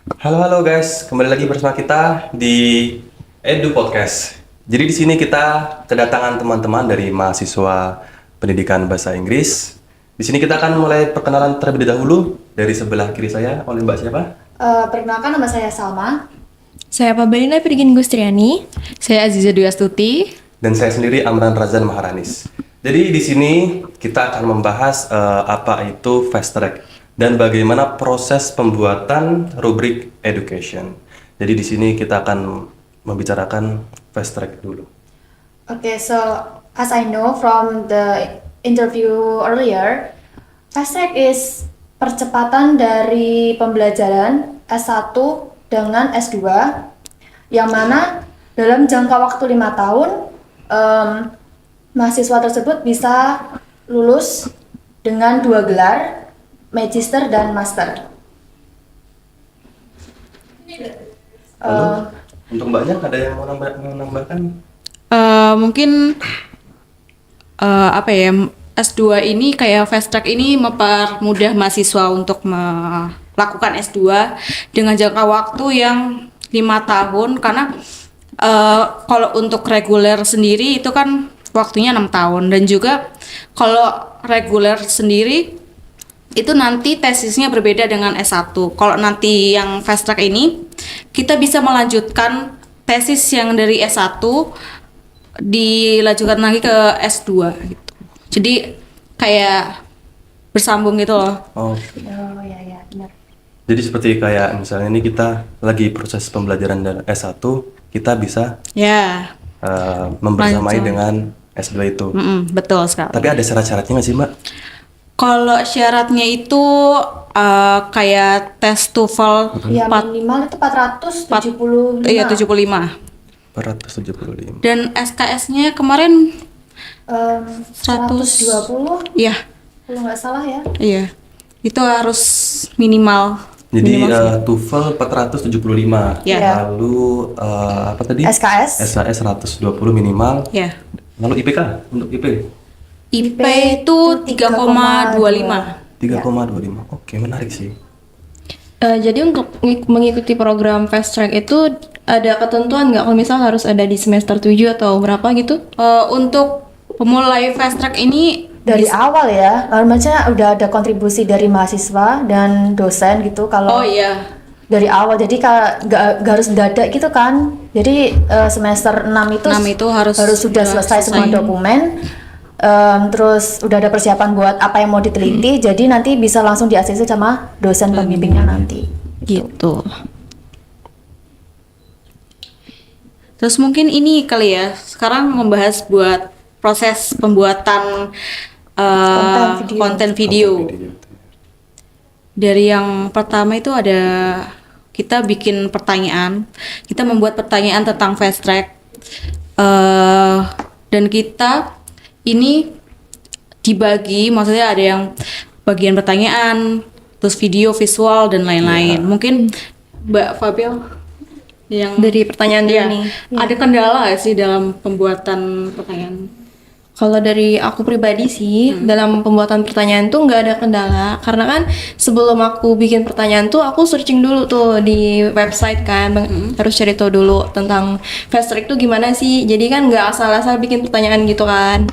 Halo halo guys, kembali lagi bersama kita di Edu Podcast. Jadi di sini kita kedatangan teman-teman dari mahasiswa pendidikan bahasa Inggris. Di sini kita akan mulai perkenalan terlebih dahulu dari sebelah kiri saya oleh Mbak siapa? Perkenalkan, nama saya Salma. Saya Pabalina Pirgin Gustriani. Saya Aziza Dwi Astuti. Dan saya sendiri Amran Razan Maharanis. Jadi di sini kita akan membahas apa itu fast track dan bagaimana proses pembuatan rubrik education. Jadi di sini kita akan membicarakan fast track dulu. Okay, so as I know from the interview earlier, fast track is percepatan dari pembelajaran S1 dengan S2, yang mana dalam jangka waktu 5 tahun mahasiswa tersebut bisa lulus dengan 2 gelar, magister dan master. Lalu untuk Mbaknya ada yang mau menambahkan? Mungkin apa ya, S2 ini kayak fast track ini mempermudah mahasiswa untuk melakukan S2 dengan jangka waktu yang 5 tahun, karena kalau untuk reguler sendiri itu kan waktunya 6 tahun, dan juga kalau reguler sendiri itu nanti tesisnya berbeda dengan S1. Kalau nanti yang fast track ini kita bisa melanjutkan tesis yang dari S1 dilanjutkan lagi ke S2 gitu. Jadi kayak bersambung gitu loh. Oh, Oh ya benar. jadi seperti kayak misalnya ini kita lagi proses pembelajaran dari S1, kita bisa Ya. membersamai Lanjut. dengan S2 itu. Betul sekali. Tapi ada syarat-syaratnya nggak sih Mbak? Kalau syaratnya itu kayak tes TOEFL Ya minimal itu 475. Iya 75. 475. Dan SKS-nya kemarin 120 iya, kalau nggak salah ya. iya. Itu harus minimal. Jadi TOEFL 475. Ya. Lalu apa tadi? SKS. SAS 120 minimal. Ya. Lalu IPK untuk IP IP itu 3,25. 3,25. Oke, menarik sih. Jadi untuk mengikuti program fast track itu ada ketentuan nggak kalau misal harus ada di semester 7 atau berapa gitu? Untuk pemulai fast track ini Dari awal ya, maksudnya udah ada kontribusi dari mahasiswa dan dosen gitu kalau iya. dari awal. Jadi nggak harus mendadak gitu kan. Jadi semester 6 itu 6 itu harus sudah selesai semua dokumen. Terus udah ada persiapan buat apa yang mau diteliti. Jadi nanti bisa langsung di-ACC sama dosen pembimbingnya nanti. Gitu. Terus mungkin ini kali ya, sekarang membahas buat proses pembuatan konten video. Dari yang pertama itu ada kita bikin pertanyaan, kita membuat pertanyaan tentang fast track, dan kita ini dibagi, maksudnya ada yang bagian pertanyaan, terus video, visual dan lain-lain. Mungkin Mbak Fabio yang Dari pertanyaan dulu nih. ada kendala nggak sih dalam pembuatan pertanyaan? Kalau dari aku pribadi sih, dalam pembuatan pertanyaan tuh nggak ada kendala. Karena kan sebelum aku bikin pertanyaan tuh, aku searching dulu tuh di website kan. Harus cari tahu dulu tentang fast track tuh gimana sih. Jadi kan nggak asal-asal bikin pertanyaan gitu kan.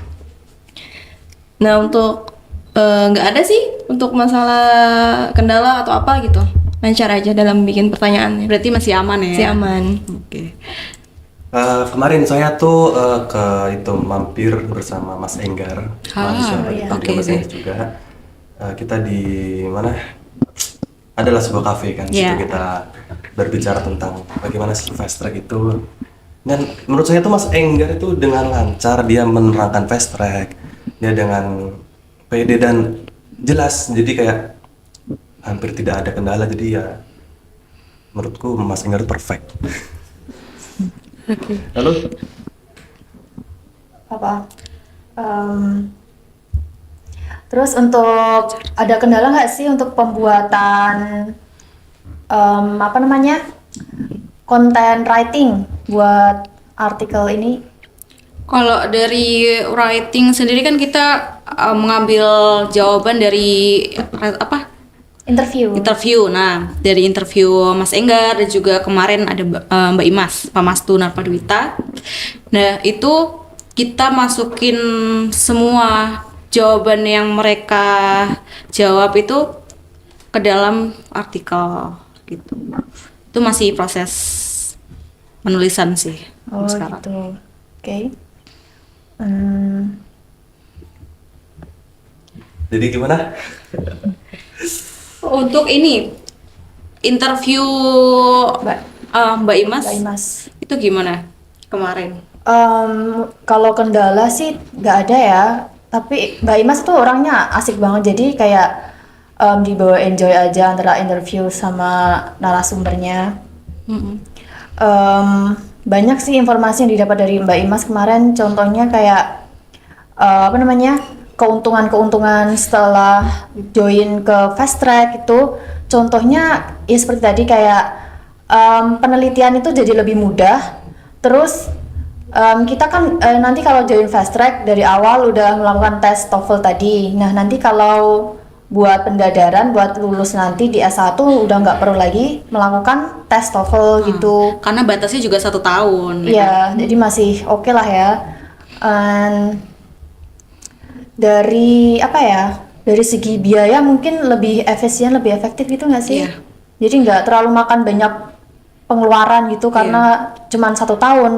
Nah untuk nggak ada sih untuk masalah kendala atau apa gitu. Lancar aja dalam bikin pertanyaannya. Berarti masih aman ya? Masih aman. Oke. Kemarin saya tuh ke itu mampir bersama Mas Enggar, mahasiswa pendidikan bahasa Inggris juga. Kita di mana? Adalah sebuah kafe kan, situ kita berbicara tentang bagaimana sih fast track itu. Dan menurut saya tuh Mas Enggar itu dengan lancar dia menerangkan fast track, dia dengan pede dan jelas, jadi kayak hampir tidak ada kendala. Jadi ya menurutku Mas Enggar itu perfect. Lalu Apa? Terus untuk ada kendala nggak sih untuk pembuatan apa namanya content writing buat artikel ini? Kalau dari writing sendiri kan kita mengambil jawaban dari Interview. Nah, dari interview Mas Enggar dan juga kemarin ada Mbak Imas, Pamastu Narpadwita. Nah, itu kita masukin semua jawaban yang mereka jawab itu ke dalam artikel gitu. Itu masih proses penulisan sih Oh sekarang. gitu. Oke. Jadi gimana? Untuk ini interview Mbak Mbak Imas, Mbak Imas. itu gimana kemarin? Kalau kendala sih nggak ada ya. Tapi Mbak Imas tuh orangnya asik banget. Jadi kayak dibawa enjoy aja antara interview sama narasumbernya. Banyak sih informasi yang didapat dari Mbak Imas kemarin. Contohnya kayak apa namanya, keuntungan-keuntungan setelah join ke fast track itu. Contohnya ya seperti tadi kayak penelitian itu jadi lebih mudah. Terus kita kan nanti kalau join fast track dari awal udah melakukan tes TOEFL tadi. Nah nanti kalau buat pendadaran, buat lulus nanti di S1 udah nggak perlu lagi melakukan tes TOEFL gitu. Karena batasnya juga 1 tahun. Ya kan? Iya, jadi masih oke lah ya. Dari apa ya? Dari segi biaya mungkin lebih efisien, lebih efektif gitu nggak sih? Iya. Jadi nggak terlalu makan banyak pengeluaran gitu karena cuman 1 tahun.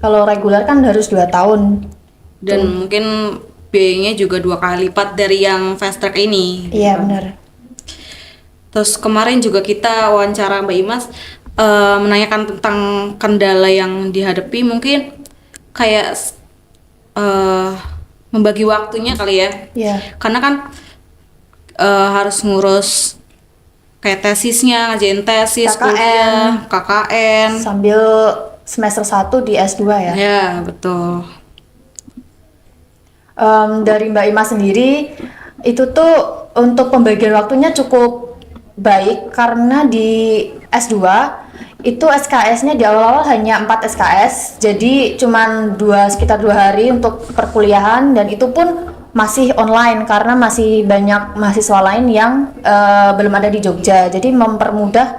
Kalau reguler kan harus 2 tahun. Dan mungkin biayanya juga 2 kali lipat dari yang fast track ini. Iya benar. Terus kemarin juga kita wawancara Mbak Imas menanyakan tentang kendala yang dihadapi, mungkin kayak membagi waktunya kali ya. Iya. Karena kan harus ngurus kayak tesisnya, ngajain tesis, KKN. kuliah, KKN. Sambil semester 1 di S2 ya. Ya, betul. Dari Mbak Ima sendiri itu tuh untuk pembagian waktunya cukup baik karena di S2 itu SKS-nya di awal-awal hanya 4 SKS, jadi cuman sekitar 2 hari untuk perkuliahan dan itu pun masih online karena masih banyak mahasiswa lain yang belum ada di Jogja, jadi mempermudah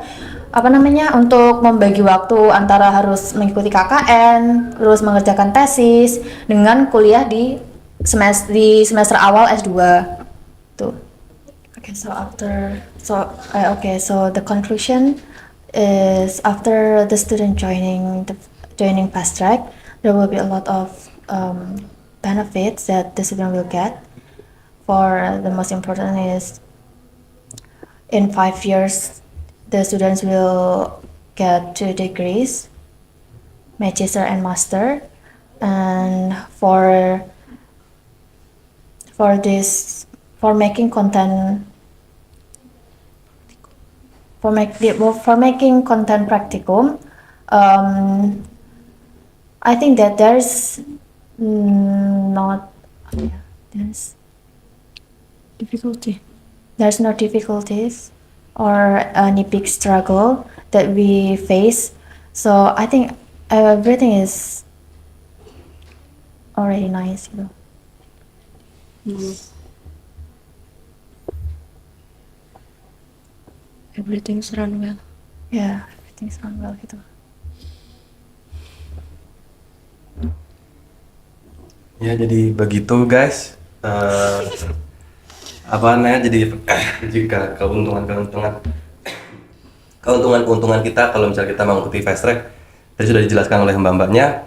apa namanya untuk membagi waktu antara harus mengikuti KKN, terus mengerjakan tesis dengan kuliah di semester awal S2 tuh. So the conclusion is after the student joining fast track, there will be a lot of benefits that the student will get. For the most important is in 5 years the students will get 2 degrees, magister and master, and for making content practicum, I think that there's no difficulties or any big struggle that we face. So I think everything is already nice, you know. Everything's run well. Yeah, everything's run well gitu. Ya jadi begitu guys. Apa namanya, jadi jika keuntungan kita kalau misalnya kita mengikuti fast track tadi sudah dijelaskan oleh mbak-mbaknya,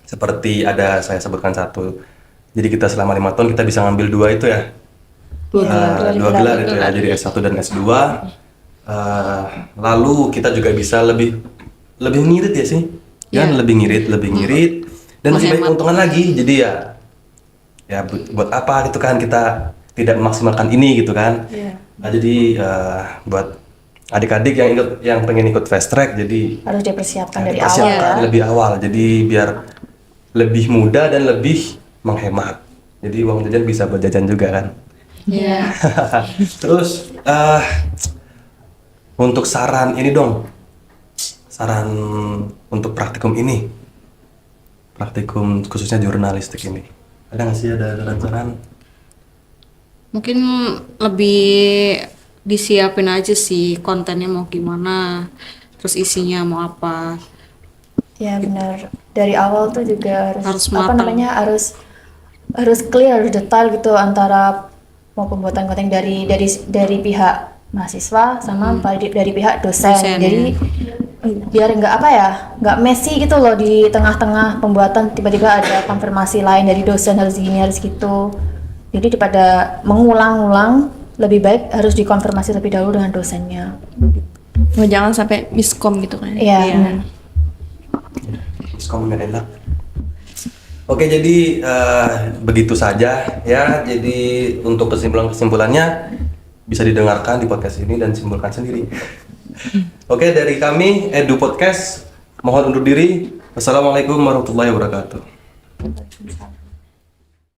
seperti ada saya sebutkan satu. Jadi kita selama 5 tahun kita bisa ngambil 2 itu ya, dua gelar itu ya, jadi S1 dan S2. Lalu kita juga bisa lebih ngirit ya sih, kan lebih ngirit dan masih banyak keuntungan lagi. Jadi ya buat apa gitu kan kita tidak memaksimalkan ini gitu kan. Nah, jadi buat adik-adik yang pengen ikut fast track, jadi Harus dipersiapkan dari awal ya. lebih awal, jadi biar lebih mudah dan lebih menghemat. Jadi uang jajan bisa buat jajan juga kan. Iya. Terus untuk saran ini dong, saran untuk praktikum ini, praktikum khususnya jurnalistik ini, ada nggak sih, ada saran-saran? Mungkin lebih disiapin aja sih kontennya mau gimana, terus isinya mau apa. Ya benar. Dari awal tuh juga Harus apa matang. namanya harus clear, harus detail gitu antara mau pembuatan konten dari pihak mahasiswa sama dari pihak dosen. Dosen, Jadi biar nggak messy gitu loh di tengah-tengah pembuatan tiba-tiba ada konfirmasi lain dari dosen harus gini harus gitu. Jadi daripada mengulang-ulang lebih baik harus dikonfirmasi lebih dahulu dengan dosennya. Jangan sampai miskom gitu kan. Iya. Iya. benar. Miskom nggak enak. Oke, jadi begitu saja ya. Jadi untuk kesimpulannya bisa didengarkan di podcast ini dan simpulkan sendiri. Oke, dari kami Edu Podcast mohon undur diri. Wassalamualaikum warahmatullahi wabarakatuh.